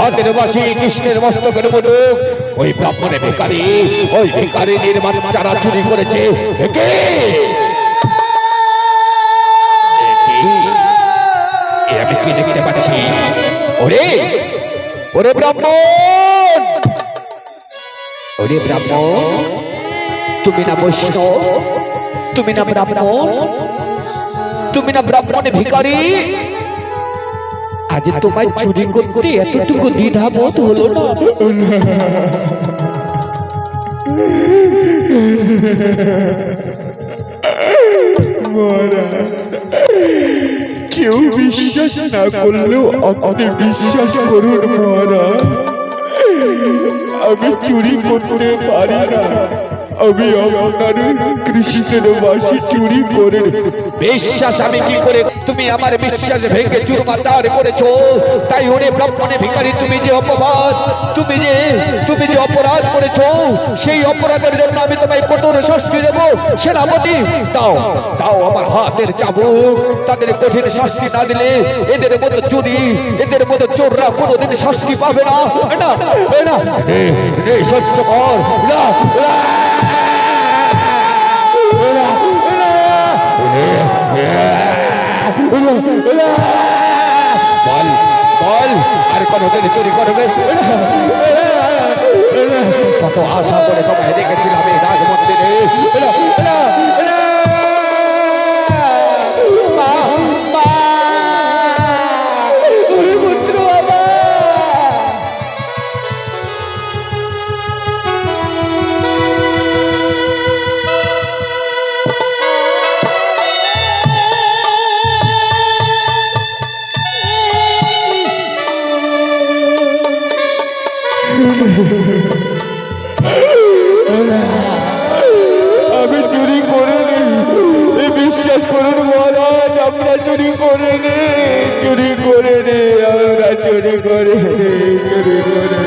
হাতের বাসি কৃষ্ণের মস্তকের মধুক ওই ব্রাহ্মণের ভিখারি ওই ভিখারিনীর বাচ্চারা চুরি করেছে। আমি কি দেখতে পাচ্ছি? ওরে ওরে ব্রাহ্মণ, ওরে ব্রাহ্মণ, তুমি না বৈষ্ণব, তুমি না ব্রাহ্মণ, তুমি না ব্রাহ্মণের ভিখারি? আজ তোমায় চুরি করতে এতটুকু দ্বিধা বোধ হলো না? কেউ বিশ্বাস না করলেও আপনি বিশ্বাস করুন মহারাজ, আমি চুরি করতে পারি না। আমি আপনার কৃষ্ণের বাসি চুরি করে। বিশ্বাস আমি কি করে? তুমি আমার বিশ্বাস ভেঙে চুরমাচার করেছো। তাই ওরে ব্রাহ্মণে ভিখারি, তুমি যে অপবাদ, তুমি যে অপরাধ করেছো, সেই অপরাধের জন্য আমি তোমায় কঠোর শাস্তি দেব। সেনাপতি, দাও দাও আমার হাতের চাবুক। তাদের কঠিন শাস্তি না দিলে এদের মতো চুরি, এদের মতো চোররা কোনোদিন শাস্তি পাবে না। না না, সহ্য কর। বল বল, আর কোনদিন চুরি করবে? কত আশা করে তোমায় দেখেছিলাম এই রাজমন্দিরে। আমি চুরি করিনি, বিশ্বাস করুন মহারাজ, আমরা চুরি করিনি, চুরি করিনি, আমরা চুরি করিনি, চুরি করিনি।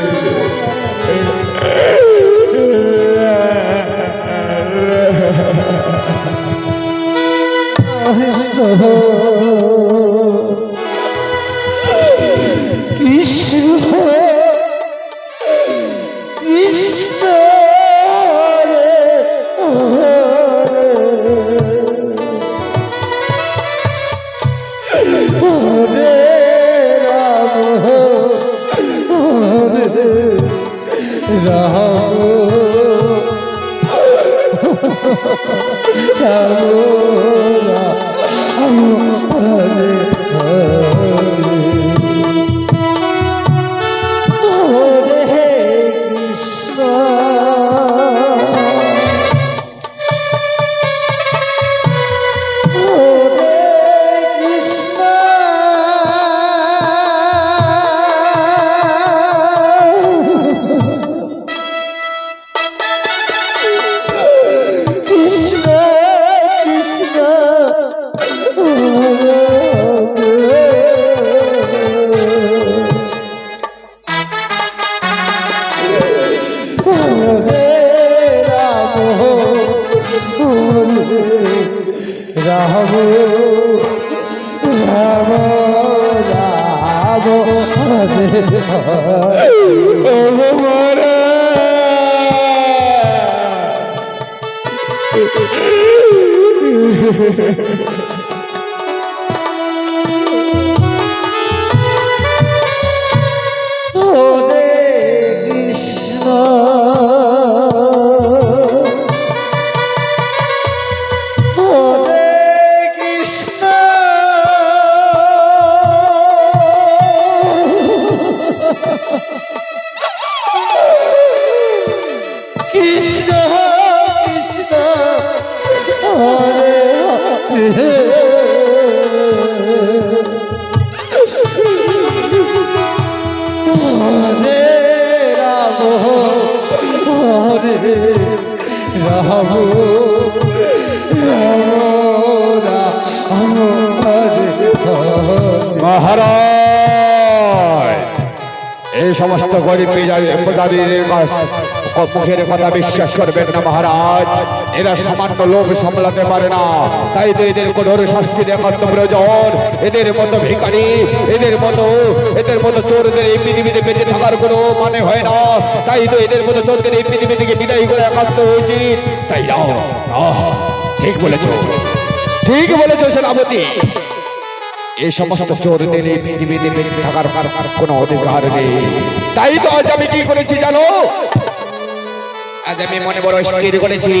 মহারাজ, এই সমস্ত গরিব প্রজাদের মুখের কথা বিশ্বাস করবেন না মহারাজ, এরা সামান্য লোভ সামলাতে পারে না, তাই তো এদের কঠোর শাস্তি একান্ত প্রয়োজন। এদের মতো ভিখারি, এদের মতো চোরদের এই পৃথিবীতে বেঁচে থাকার কোনো মানে হয় না, তাই তো এদের মতো চোরদের এই পৃথিবী থেকে বিদায় করে একান্ত উচিত। তাই না? ঠিক বলেছো, ঠিক বলেছো সেনাপতি। এই সমস্ত চোরদের এই পৃথিবীতে বেঁচে থাকার কোনো অধিকার নেই। তাই তো আজ আমি কি করেছি জানো? আজ আমি মনে বড় স্থির করেছি,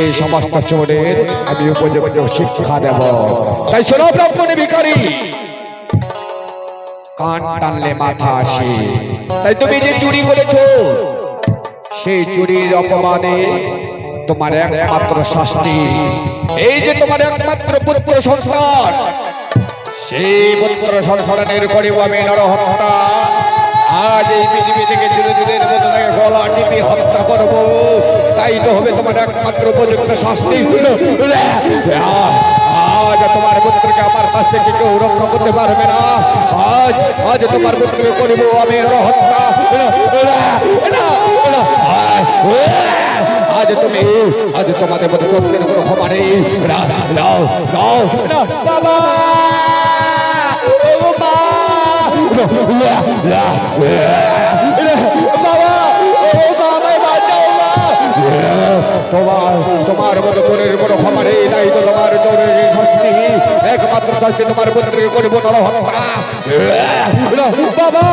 এই সমস্ত চোরের আমি উপযুক্ত শিক্ষা দেব। তাই শোনো ব্রাহ্মণ ভিখারি, কান টানলে মাথা আসে। তাই তুমি যে চুরি করেছো, সেই চুরির অপমানে তোমার একমাত্র শাস্তি, এই যে তোমার একমাত্র পুত্র সন্তান, সেই পুত্র সন্তানের করিব আমি নরহত্যা। আজ এই পৃথিবী থেকে চিরদিনের মতো তাকে গলা টিপে হত্যা করবো। তাই তো হবে তোমার একমাত্র উপযুক্ত শাস্তি। আজ তোমার পুত্রকে আমার কাছ থেকে কেউ রক্ষা করতে পারবে না। আজ তোমার পুত্রকে করিব আমি নরহত্যা। আজ তোমাদের মধ্যে চোখের কোনো ক্ষমা নেই। বাবা, তোমার মতো চোরের কোনো ক্ষমা নেই। তাই তো তোমার চোরের শাস্তি, একমাত্র শাস্তি তোমার পুত্রকে করিব নরহত্যা। বাবা,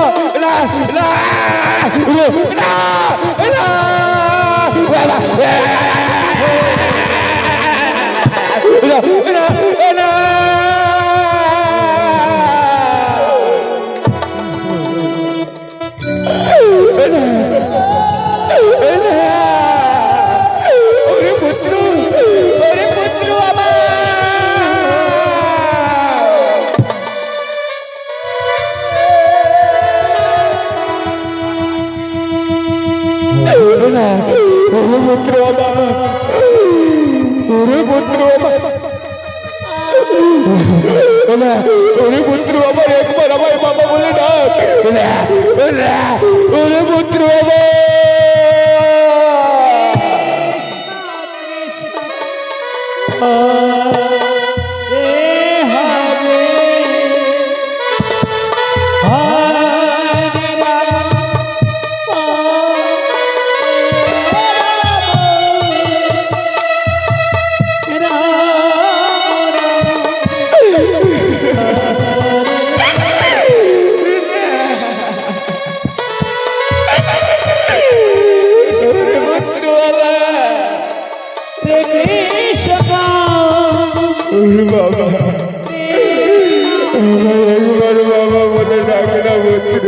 পুত্র আমার একবার আমার বাবা বলে ডাক। পুত্র বাবা, একবার বাবা বলে ডাকে না পুত্র।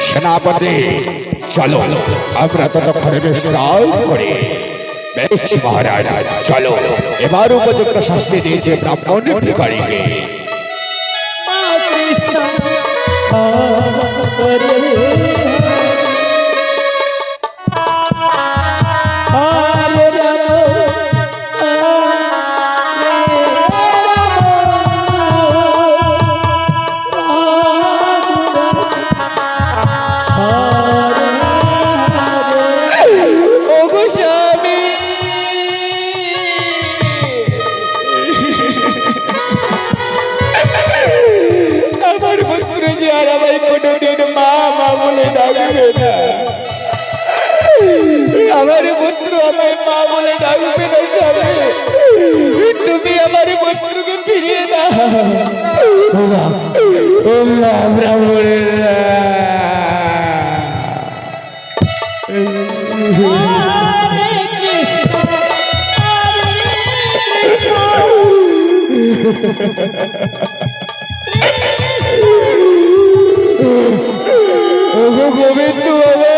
সেনাপতি চলো, আমরা ততক্ষণে বিশ্রাম করি। বেশ মহারাজ, চলো এবার উপযুক্ত শাস্তি দিয়েছে ব্রাহ্মণ ভিখারিকে। আমার পুত্র আমায় মা বলে ডাকবে না স্বামী, তুমি আমার পুত্রকে ফিরিয়ে দাও। গোবিন্দ বাবা,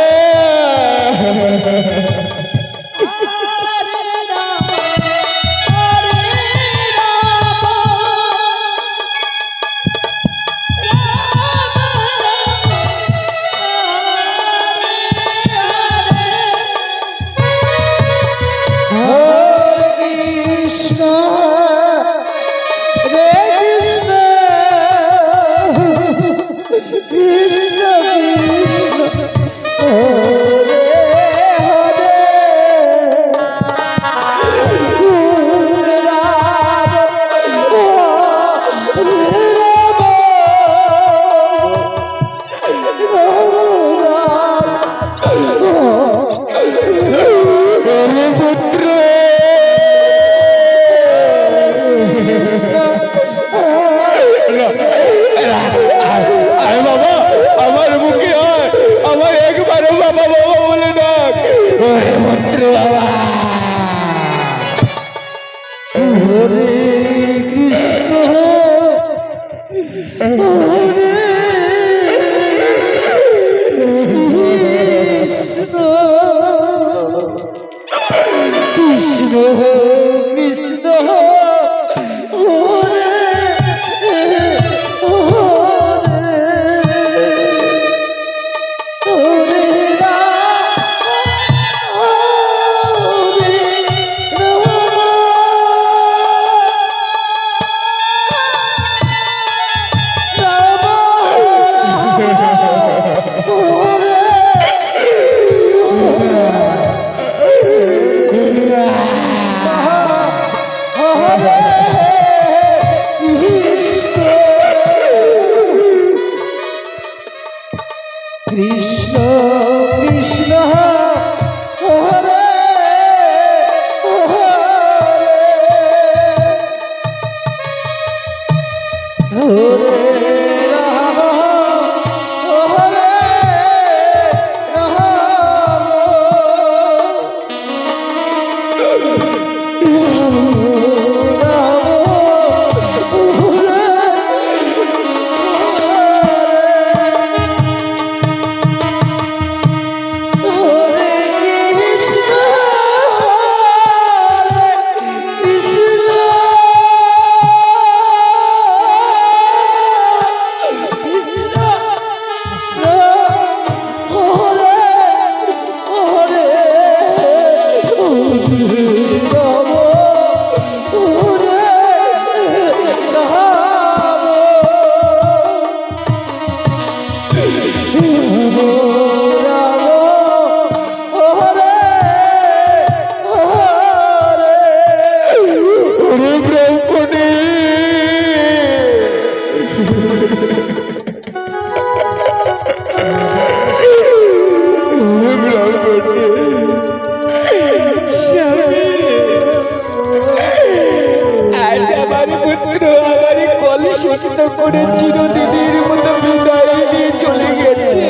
করে চিরদিনের মতো বিদায় নিয়ে চলে গেছে।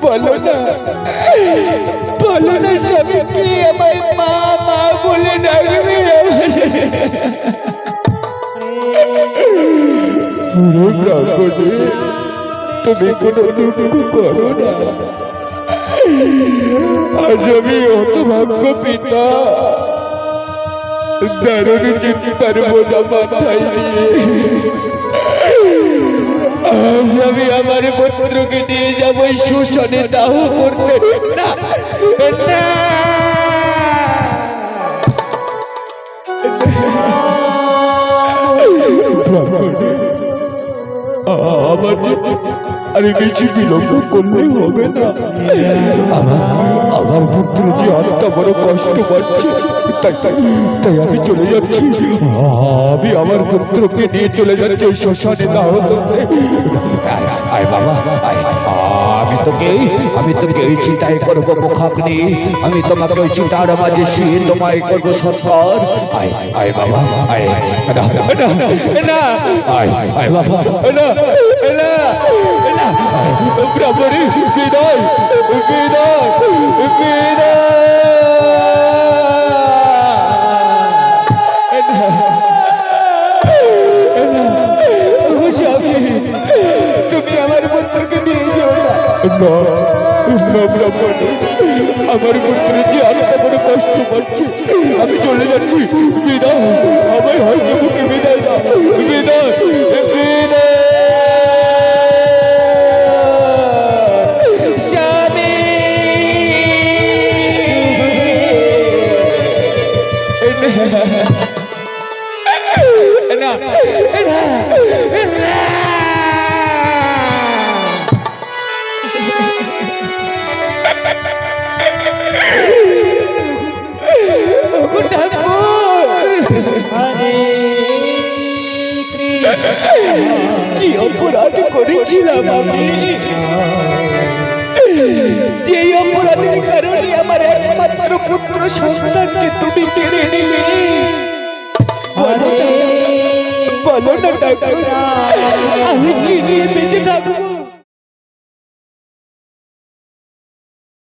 বলো না স্বামী, কি আমায় মা মা বলে ডাকবে? তুমি কোনো দুঃখ করো না। আজ আমি হতভাগ্য পিতা, দারুণ চিন্তার বোঝা মাথায় নিয়ে আজ আমি আমার পুত্রকে নিয়ে যাবো শ্মশানে দাহ করতে। না না, আরে বেশি বিলম্ব করলেই হবে না। আমার পুত্র যে আত্মা বড় কষ্ট পাচ্ছে, তাই আমি চলে যাচ্ছি। আমি আমার পুত্রকে নিয়ে চলে যাচ্ছি ওই শ্মশানে দাহ করতে। আয় বাবা আয়, আমি তোকে এই চিতায় করবো মুখাগ্নি, আমি তোমাকে ওই চিতার মাঝে শুয়ে তোমায় করবো সৎকার। আয় আয় বাবা আয়, আয় বাবা ব্রাহ্মণী বিদায় বিদায় বিদায়। তুমি আমার পুত্রকে নিয়ে যাও না। ব্রাহ্মণী, আমার পুত্র যে আত্মা বড় কষ্ট পাচ্ছে, আমি চলে যাচ্ছি। বিদায়, আমার হয়তো মুখে বিদায় দাও। বিদায় বিদায়। কি অপরাধ করেছিলাম আমি, যে অপরাধের কারণে আমার একমাত্র পুত্র সন্তানকে তুমি কেড়ে নিলে? বলো না ঠাকুর, আমি কি নিয়ে বেঁচে থাকবো?